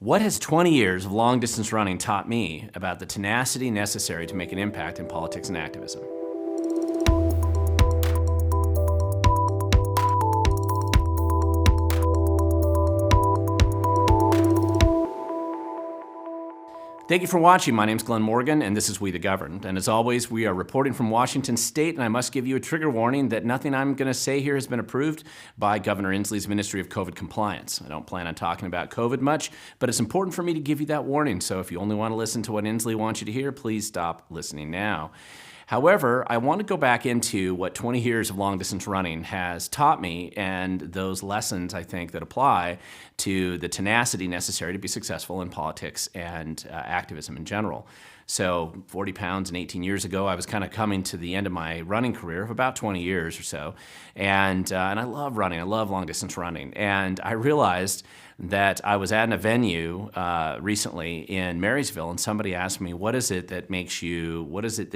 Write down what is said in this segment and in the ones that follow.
What has 20 years of long-distance running taught me about the tenacity necessary to make an impact in politics and activism? Thank you for watching. My name's Glen Morgan, and this is We the Governed. And as always, we are reporting from Washington State, and I must give you a trigger warning that nothing I'm going to say here has been approved by Governor Inslee's Ministry of COVID Compliance. I don't plan on talking about COVID much, but it's important for me to give you that warning. So if you only want to listen to what Inslee wants you to hear, please stop listening now. However, I want to go back into what 20 years of long-distance running has taught me and those lessons, I think, that apply to the tenacity necessary to be successful in politics and activism in general. So 40 pounds and 18 years ago, I was kind of coming to the end of my running career of about 20 years or so. And I love running. I love long-distance running. And I realized that I was at a venue recently in Marysville, and somebody asked me, what is it that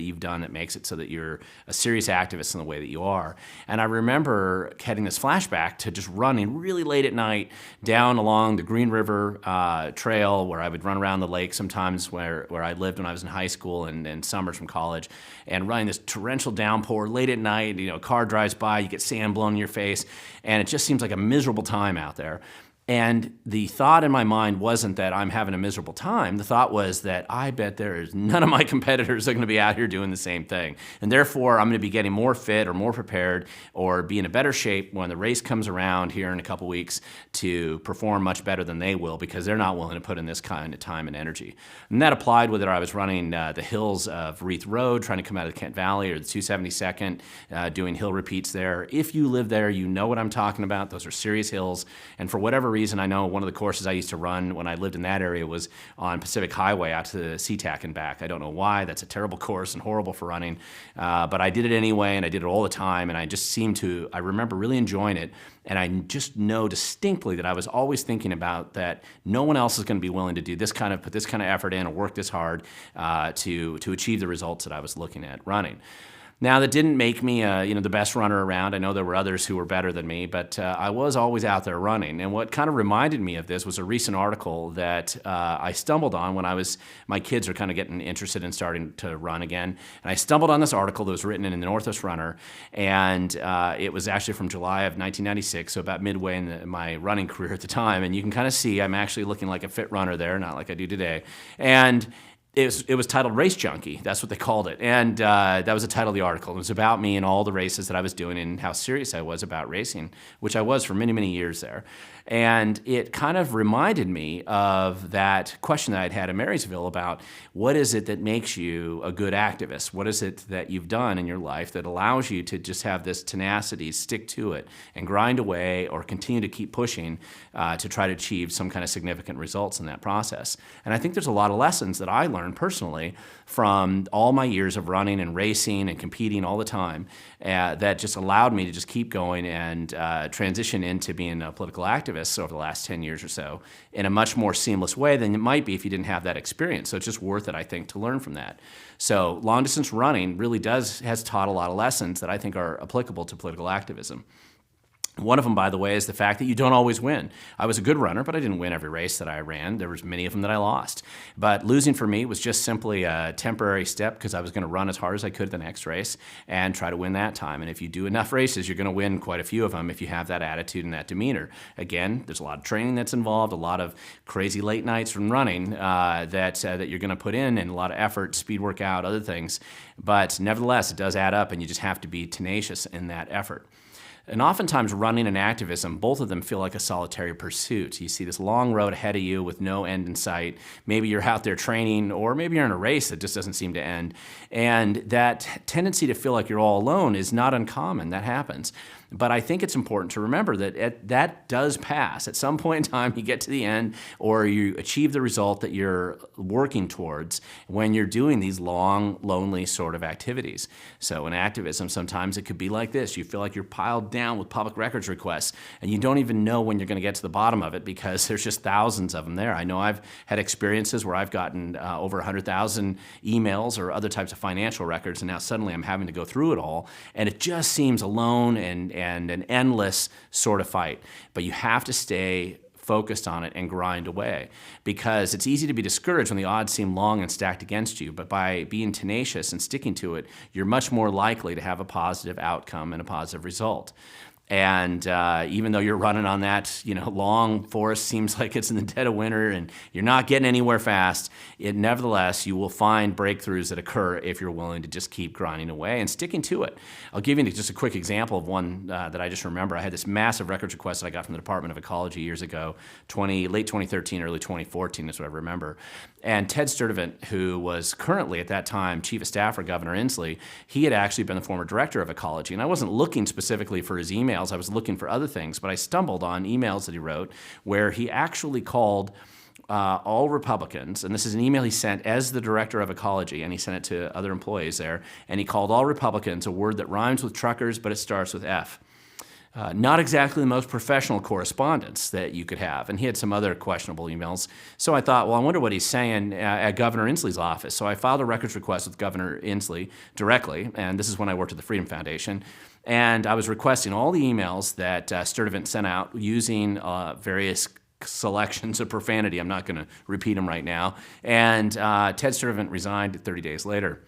you've done that makes it so that you're a serious activist in the way that you are? And I remember getting this flashback to just running really late at night down along the Green River Trail, where I would run around the lake sometimes where I lived when I was in high school and summers from college, and running this torrential downpour late at night. You know, a car drives by, you get sand blown in your face, and it just seems like a miserable time out there. And the thought in my mind wasn't that I'm having a miserable time. The thought was that I bet there's none of my competitors are going to be out here doing the same thing. And therefore, I'm going to be getting more fit or more prepared or be in a better shape when the race comes around here in a couple weeks to perform much better than they will, because they're not willing to put in this kind of time and energy. And that applied whether I was running the hills of Wreath Road, trying to come out of the Kent Valley, or the 272nd, doing hill repeats there. If you live there, you know what I'm talking about. Those are serious hills. And for whatever reason, I know one of the courses I used to run when I lived in that area was on Pacific Highway out to the SeaTac and back. I don't know why. That's a terrible course and horrible for running. But I did it anyway, and I did it all the time, and I remember really enjoying it. And I just know distinctly that I was always thinking about that no one else is going to be willing to do put this kind of effort in or work this hard to achieve the results that I was looking at running. Now, that didn't make me the best runner around. I know there were others who were better than me, but I was always out there running. And what kind of reminded me of this was a recent article that I stumbled on when my kids are kind of getting interested in starting to run again. And I stumbled on this article that was written in the Northwest Runner, and it was actually from July of 1996, so about midway in my running career at the time. And you can kind of see I'm actually looking like a fit runner there, not like I do today. And it was titled Race Junkie. That's what they called it. And that was the title of the article. It was about me and all the races that I was doing and how serious I was about racing, which I was for many, many years there. And it kind of reminded me of that question that I'd had in Marysville about what is it that makes you a good activist? What is it that you've done in your life that allows you to just have this tenacity, stick to it, and grind away or continue to keep pushing to try to achieve some kind of significant results in that process? And I think there's a lot of lessons that I learned personally from all my years of running and racing and competing all the time that just allowed me to just keep going and transition into being a political activist over the last 10 years or so in a much more seamless way than it might be if you didn't have that experience. So it's just worth it, I think, to learn from that. So long distance running really has taught a lot of lessons that I think are applicable to political activism. One of them, by the way, is the fact that you don't always win. I was a good runner, but I didn't win every race that I ran. There was many of them that I lost. But losing for me was just simply a temporary step because I was going to run as hard as I could the next race and try to win that time. And if you do enough races, you're going to win quite a few of them if you have that attitude and that demeanor. Again, there's a lot of training that's involved, a lot of crazy late nights from running that you're going to put in, and a lot of effort, speed workout, other things. But nevertheless, it does add up, and you just have to be tenacious in that effort. And oftentimes running and activism, both of them feel like a solitary pursuit. You see this long road ahead of you with no end in sight. Maybe you're out there training, or maybe you're in a race that just doesn't seem to end. And that tendency to feel like you're all alone is not uncommon. That happens. But I think it's important to remember that that does pass. At some point in time, you get to the end, or you achieve the result that you're working towards when you're doing these long, lonely sort of activities. So in activism, sometimes it could be like this. You feel like you're piled down with public records requests, and you don't even know when you're going to get to the bottom of it because there's just thousands of them there. I know I've had experiences where I've gotten over 100,000 emails or other types of financial records, and now suddenly I'm having to go through it all, and it just seems alone and an endless sort of fight. But you have to stay focused on it and grind away, because it's easy to be discouraged when the odds seem long and stacked against you, but by being tenacious and sticking to it, you're much more likely to have a positive outcome and a positive result. And even though you're running on that, long forest, seems like it's in the dead of winter and you're not getting anywhere fast, nevertheless, you will find breakthroughs that occur if you're willing to just keep grinding away and sticking to it. I'll give you just a quick example of one that I just remember. I had this massive records request that I got from the Department of Ecology years ago, late 2013, early 2014 is what I remember. And Ted Sturdevant, who was currently at that time Chief of Staff for Governor Inslee, he had actually been the former Director of Ecology. And I wasn't looking specifically for his emails, I was looking for other things, but I stumbled on emails that he wrote where he actually called all Republicans, and this is an email he sent as the Director of Ecology, and he sent it to other employees there, and he called all Republicans a word that rhymes with truckers, but it starts with F. Not exactly the most professional correspondence that you could have. And he had some other questionable emails. So I thought, well, I wonder what he's saying at Governor Inslee's office. So I filed a records request with Governor Inslee directly, and this is when I worked at the Freedom Foundation. And I was requesting all the emails that Sturdevant sent out using various selections of profanity. I'm not going to repeat them right now. And Ted Sturdevant resigned 30 days later.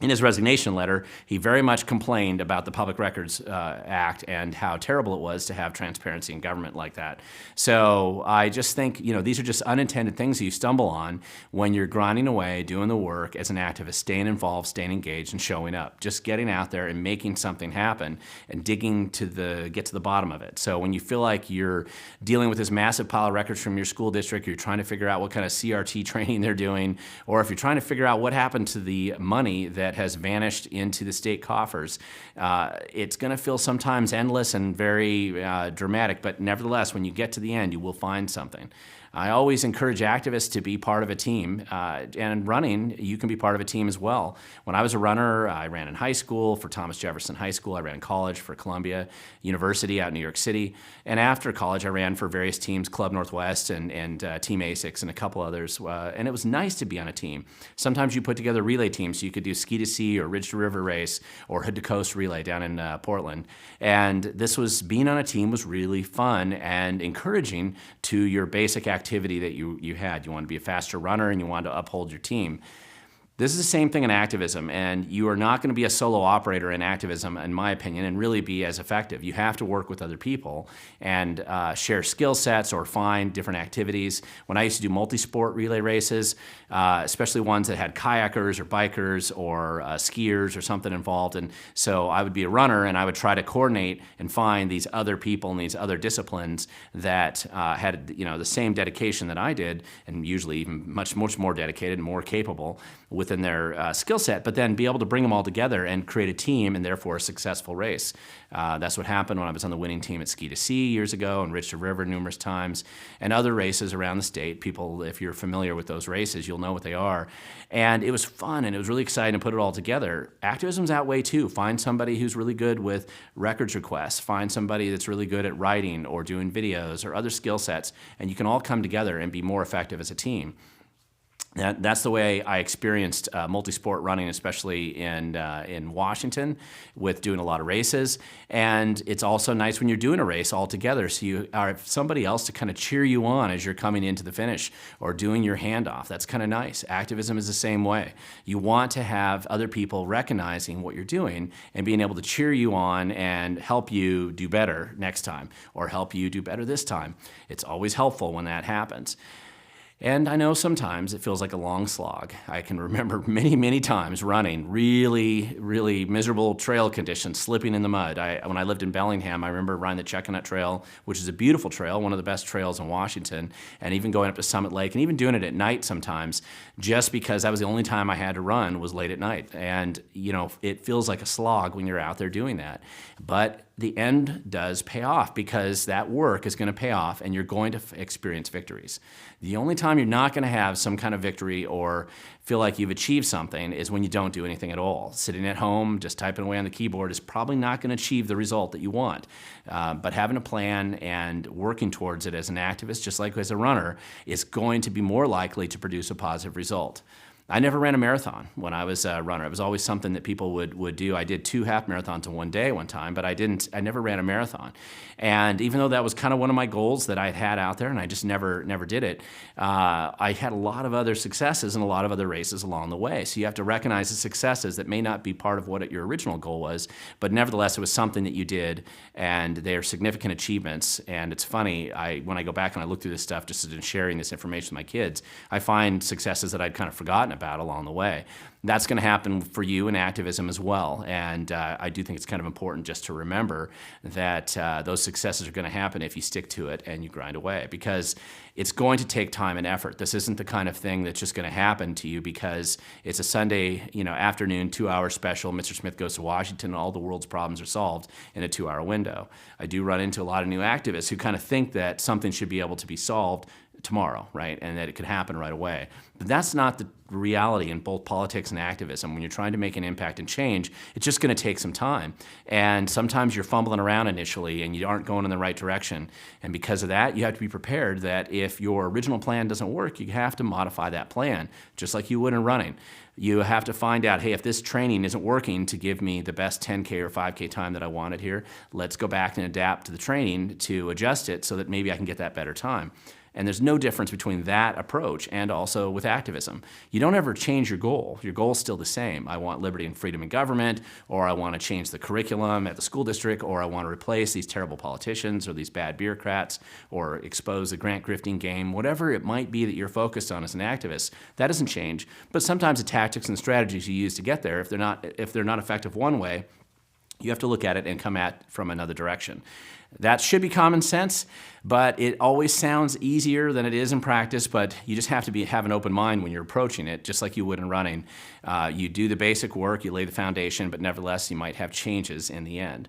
In his resignation letter, he very much complained about the Public Records Act and how terrible it was to have transparency in government like that. So I just think, these are just unintended things that you stumble on when you're grinding away, doing the work as an activist, staying involved, staying engaged, and showing up. Just getting out there and making something happen and digging to get to the bottom of it. So when you feel like you're dealing with this massive pile of records from your school district, you're trying to figure out what kind of CRT training they're doing, or if you're trying to figure out what happened to the money that has vanished into the state coffers, it's going to feel sometimes endless and very dramatic, but nevertheless, when you get to the end, you will find something. I always encourage activists to be part of a team, and running, you can be part of a team as well. When I was a runner, I ran in high school for Thomas Jefferson High School. I ran in college for Columbia University out in New York City. And after college, I ran for various teams, Club Northwest and Team ASICS and a couple others. And it was nice to be on a team. Sometimes you put together relay teams, so you could do ski to sea or ridge to river race or hood to coast relay down in Portland. And being on a team was really fun and encouraging to your basic activity that you had. You want to be a faster runner and you want to uphold your team. This is the same thing in activism, and you are not going to be a solo operator in activism, in my opinion, and really be as effective. You have to work with other people and share skill sets or find different activities. When I used to do multi-sport relay races, especially ones that had kayakers or bikers or skiers or something involved, and so I would be a runner and I would try to coordinate and find these other people in these other disciplines that had the same dedication that I did, and usually even much more dedicated and more capable within their skill set, but then be able to bring them all together and create a team and therefore a successful race. That's what happened when I was on the winning team at Ski to Sea years ago and Ridge to River numerous times and other races around the state. People, if you're familiar with those races, you'll know what they are. And it was fun and it was really exciting to put it all together. Activism's that way too. Find somebody who's really good with records requests. Find somebody that's really good at writing or doing videos or other skill sets, and you can all come together and be more effective as a team. That's the way I experienced multi-sport running, especially in Washington, with doing a lot of races. And it's also nice when you're doing a race all together, so you have somebody else to kind of cheer you on as you're coming into the finish or doing your handoff. That's kind of nice. Activism is the same way. You want to have other people recognizing what you're doing and being able to cheer you on and help you do better next time or help you do better this time. It's always helpful when that happens. And I know sometimes it feels like a long slog. I can remember many, many times running really, really miserable trail conditions, slipping in the mud. When I lived in Bellingham, I remember riding the Chestnut Trail, which is a beautiful trail, one of the best trails in Washington, and even going up to Summit Lake and even doing it at night sometimes, just because that was the only time I had to run was late at night. And, it feels like a slog when you're out there doing that. But the end does pay off because that work is going to pay off and you're going to experience victories. The only time you're not going to have some kind of victory or feel like you've achieved something is when you don't do anything at all. Sitting at home, just typing away on the keyboard is probably not going to achieve the result that you want. But having a plan and working towards it as an activist, just like as a runner, is going to be more likely to produce a positive result. I never ran a marathon when I was a runner. It was always something that people would do. I did 2 half marathons in one day one time, but I never ran a marathon. And even though that was kind of one of my goals that I had out there, and I just never did it, I had a lot of other successes and a lot of other races along the way. So you have to recognize the successes that may not be part of what your original goal was, but nevertheless, it was something that you did, and they are significant achievements. And it's funny, when I go back and I look through this stuff, just in sharing this information with my kids, I find successes that I'd kind of forgotten about along the way. That's going to happen for you in activism as well. And I do think it's kind of important just to remember that those successes are going to happen if you stick to it and you grind away, because it's going to take time and effort. This isn't the kind of thing that's just going to happen to you because it's a Sunday, afternoon 2-hour special. Mr. Smith Goes to Washington, and all the world's problems are solved in a 2-hour window. I do run into a lot of new activists who kind of think that something should be able to be solved tomorrow, right? And that it could happen right away. But that's not the reality in both politics and activism. When you're trying to make an impact and change, it's just going to take some time. And sometimes you're fumbling around initially and you aren't going in the right direction. And because of that, you have to be prepared that if your original plan doesn't work, you have to modify that plan, just like you would in running. You have to find out, hey, if this training isn't working to give me the best 10K or 5K time that I wanted here, let's go back and adapt to the training to adjust it so that maybe I can get that better time. And there's no difference between that approach and also with activism. You don't ever change your goal. Your goal is still the same. I want liberty and freedom in government, or I want to change the curriculum at the school district, or I want to replace these terrible politicians or these bad bureaucrats, or expose the grant grifting game. Whatever it might be that you're focused on as an activist, that doesn't change. But sometimes the tactics and strategies you use to get there, if they're not effective one way, you have to look at it and come at from another direction. That should be common sense, but it always sounds easier than it is in practice, but you just have to have an open mind when you're approaching it, just like you would in running. You do the basic work, you lay the foundation, but nevertheless, you might have changes in the end.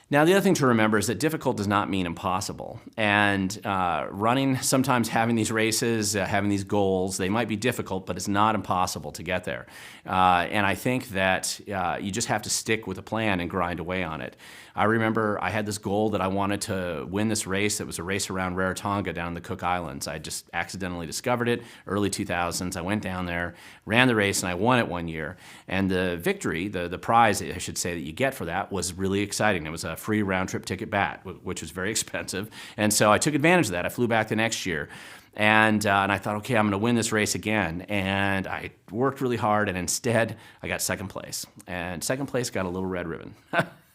Now, the other thing to remember is that difficult does not mean impossible. And running, sometimes having these races, having these goals, they might be difficult, but it's not impossible to get there. And I think that you just have to stick with a plan and grind away on it. I remember I had this goal that I wanted to win this race. It was a race around Rarotonga down in the Cook Islands. I just accidentally discovered it, early 2000s. I went down there, ran the race, and I won it one year. And the victory, the prize, I should say, that you get for that was really exciting. It was a free round-trip ticket back, which was very expensive. And so I took advantage of that. I flew back the next year. And I thought, okay, I'm going to win this race again. And I worked really hard, and instead, I got second place. And second place got a little red ribbon.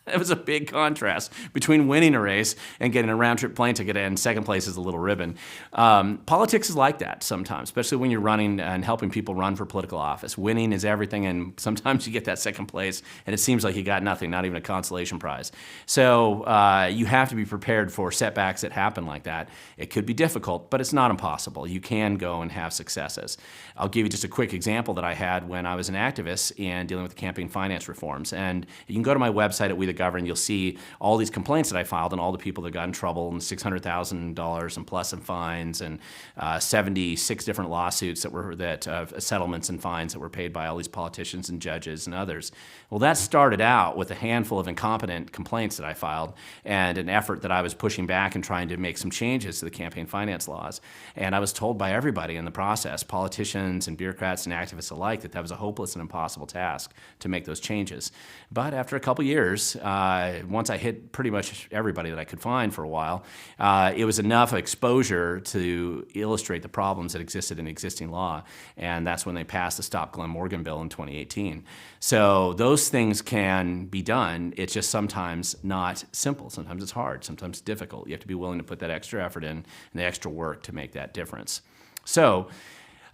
It was a big contrast between winning a race and getting a round-trip plane ticket, and second place is a little ribbon. Politics is like that sometimes, especially when you're running and helping people run for political office. Winning is everything, and sometimes you get that second place, and it seems like you got nothing, not even a consolation prize. So you have to be prepared for setbacks that happen like that. It could be difficult, but it's not impossible. You can go and have successes. I'll give you just a quick example that I had when I was an activist and dealing with the campaign finance reforms. And you can go to my website at We the Govern. You'll see all these complaints that I filed and all the people that got in trouble, and $600,000 and plus in fines, and 76 different lawsuits settlements and fines that were paid by all these politicians and judges and others. Well, that started out with a handful of incompetent complaints that I filed and an effort that I was pushing back and trying to make some changes to the campaign finance laws. And I was told by everybody in the process, politicians and bureaucrats and activists alike, that was a hopeless and impossible task to make those changes. But after a couple years, once I hit pretty much everybody that I could find for a while, it was enough exposure to illustrate the problems that existed in existing law. And that's when they passed the Stop Glen Morgan bill in 2018. So those things can be done. It's just sometimes not simple. Sometimes it's hard. Sometimes it's difficult. You have to be willing to put that extra effort in and the extra work to make that difference. So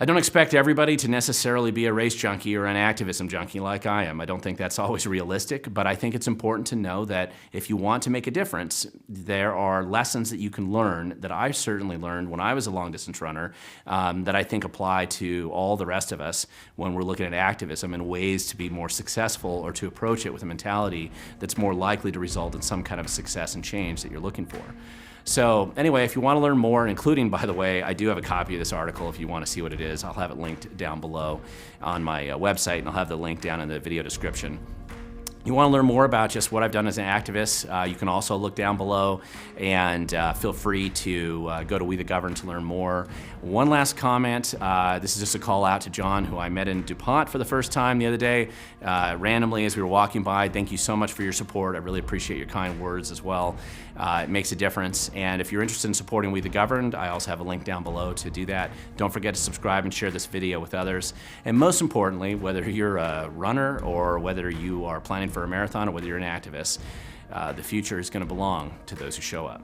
I don't expect everybody to necessarily be a race junkie or an activism junkie like I am. I don't think that's always realistic, but I think it's important to know that if you want to make a difference, there are lessons that you can learn that I certainly learned when I was a long-distance runner that I think apply to all the rest of us when we're looking at activism and ways to be more successful or to approach it with a mentality that's more likely to result in some kind of success and change that you're looking for. So anyway, if you want to learn more, including, by the way, I do have a copy of this article if you want to see what it is. I'll have it linked down below on my website, and I'll have the link down in the video description. you want to learn more about just what I've done as an activist, you can also look down below and feel free to go to We the Govern to learn more. One last comment, this is just a call out to John, who I met in DuPont for the first time the other day, randomly as we were walking by. Thank you so much for your support. I really appreciate your kind words as well. It makes a difference. And if you're interested in supporting We the Governed, I also have a link down below to do that. Don't forget to subscribe and share this video with others. And most importantly, whether you're a runner or whether you are planning for a marathon or whether you're an activist, the future is going to belong to those who show up.